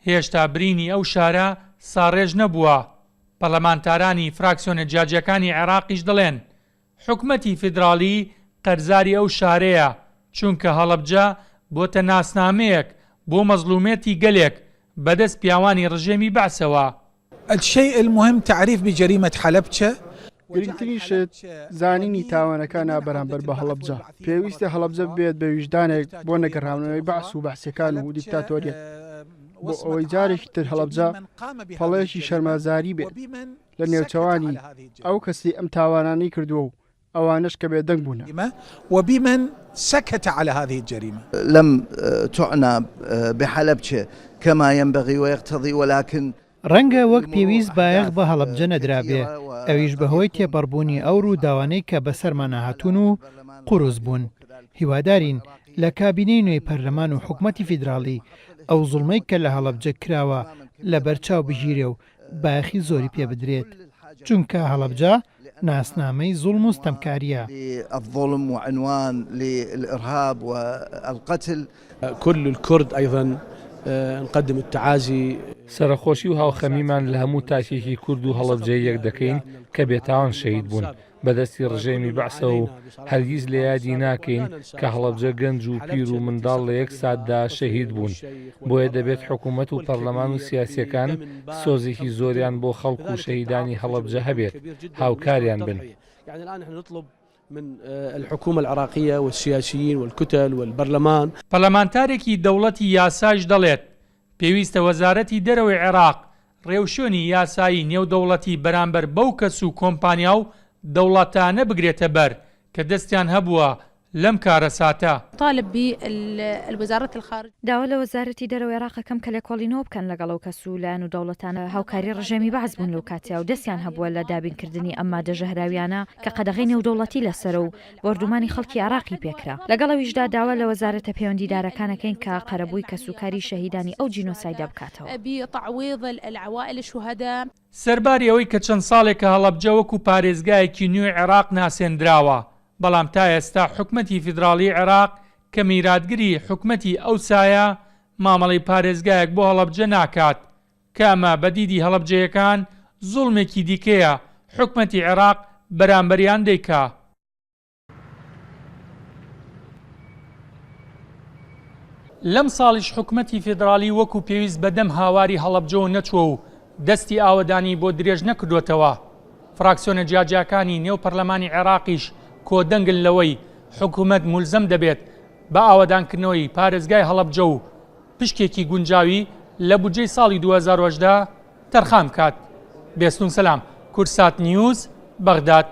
هێشتا برینی ئەو شارە ساڕێژ نەبووە. پەرلەمانتارانی فراکسیۆنە جیاجیەکانی عێراقیش دەڵێن حکومەتی فیدراڵی قەرزاری ئەو شارەیە، چونکە هەڵەبجە بۆتە ناسنامەیەک بۆ مەزلومێتی گەلێک بەدەست پیاوانی ڕژێمی بەعسەوە. الشيء المهم تعريف بجريمة حلبجة. گرنگترین شت زانینی تاوانەکانە بەرامبەر بە هەڵەبجە. پێویستە هەڵەبجە بێت بە ویژدانێک بۆ نەگەڕاونەوەی بەعس و بەعسیەکان و دیکتاتۆریەت، بۆ ئەوەی جارێکی تر هەڵەبجە پەڵەیەکی شەرمازاری بێت لە نێوچەوانی ئەو کەسی ئەم تاوانانەی کردووە و ئەوانش کە بێدەنگ بوون. وبمن سكت على هذه الجريمة. لم تعنى بحلبجة كما ينبغي ويقتضي، ولكن ڕەنگە وەک پێویست بایەق بە هەڵەبجە نەدرابێ، ئەویش بەهۆی تێپەڕبوونی ئەو ڕووداوانەی کە بەسەرمانە هاتوون و قوروز بوون. هیوادارین لە کابینەی نوێی پەرلەمان و حکومەتی فیدراڵی ئەو زوڵمەی کە لە هەڵەبجە کراوە لە بەرچاو بژیرێ و بایەخی زۆری پێ بدرێت، چونکە هەڵەبجە ناسنامەی زوڵم و ستەمکاریە. الظلم وعنوان للإرهاب والقتل. كل الكرد أيضا نقدم التعازي. سەرخۆشی و هاوخەمیمان لە هەموو تاکێکی کورد و هەڵەبجەی یەک دەکەین کە بێتاوان شەهید بوون بەدەستی ڕژێمی بەعسە و هەرگیز لە یادی ناکەین کە هەڵەبجە گەنج و پیر و منداڵ لە یەک ساتدا شەهید بوون. بۆیە دەبێت حکوومەت و پەرلەمان و سیاسیەکان سۆزێکی زۆریان بۆ خەڵک و شەهیدانی هەڵەبجە هەبێت، هاوکاریان بن. من الحكومة العراقية والسياسيين والكتل والبرلمان. پەرلەمانتارێکی دەوڵەتی یاساش دەڵێت پێویستە وەزارەتی دەرەوەی عێراق ڕێوشۆنی یاسایی نێودەوڵەتی بەرامبەر بەو کەس و کۆمپانیا و دەوڵەتانە بگرێتە بەر کە دەستیان هەبووە لەم کارە ساتە. طالب بالوزارة الخارجية داوا لە وەزارەتی دەرەوەی عێراق کەم کە لێکۆڵینەوە بکەن لەگەڵ ئەو کەس و لایەن و دەوڵەتانە هاوکاری ڕژێمی بەعس بوون لەو کاتیا و دەستیان هەبووە لە دابینکردنی ئەم مادە ژەهراویانە کە قەدەغەی نێودەوڵەتی لەسەر و بەردومانی خەڵکی عێراقی پێکرا. لەگەڵ ئەویشدا داوا لە وەزارەتە پەیوەندیدارەکانەکەین کە قەرەبووی کەسوکاری شەهیدانی ئەو جینۆسایدا بکاتەوە. بتعويض العوائل الشهداء. سەرباری ئەوەی کە چەند ساڵێکە هەڵەبجە وەکو پارێزگایەکی نوێی عێراق ناسێنراوە، بەڵام تا ئێستا حکومەتی فیدراڵی عێراق کە میراتگری حکومەتی ئەو سایە مامەڵەی پارێزگایەک بۆ هەڵەبجە ناکات کە ئەمە بەدیدی هەڵەبجەیەکان زوڵمێکی دیکەیە حکومەتی عێراق بەرامبەریان دەیکا. لەم ساڵیش حکومەتی فیدراڵی وەکو پێویست بەدەم هاواری هەڵەبجە نەچووە و دەستی ئاوەدانی بۆ درێژ نەکردوێتەوە. فراکسیۆنە جیاجیەکانی نێو پەرلەمانی عێراقیش کۆدەنگن لەوەی حکوومەت مولزەم دەبێت بە ئاوەدانکردنەوەی پارێزگای هەڵەبجە و پشکێکی گونجاوی لە بودجەی ساڵی 2018 تەرخان بکات. بێستون سەلام. کورسات نیوز، بەغداد.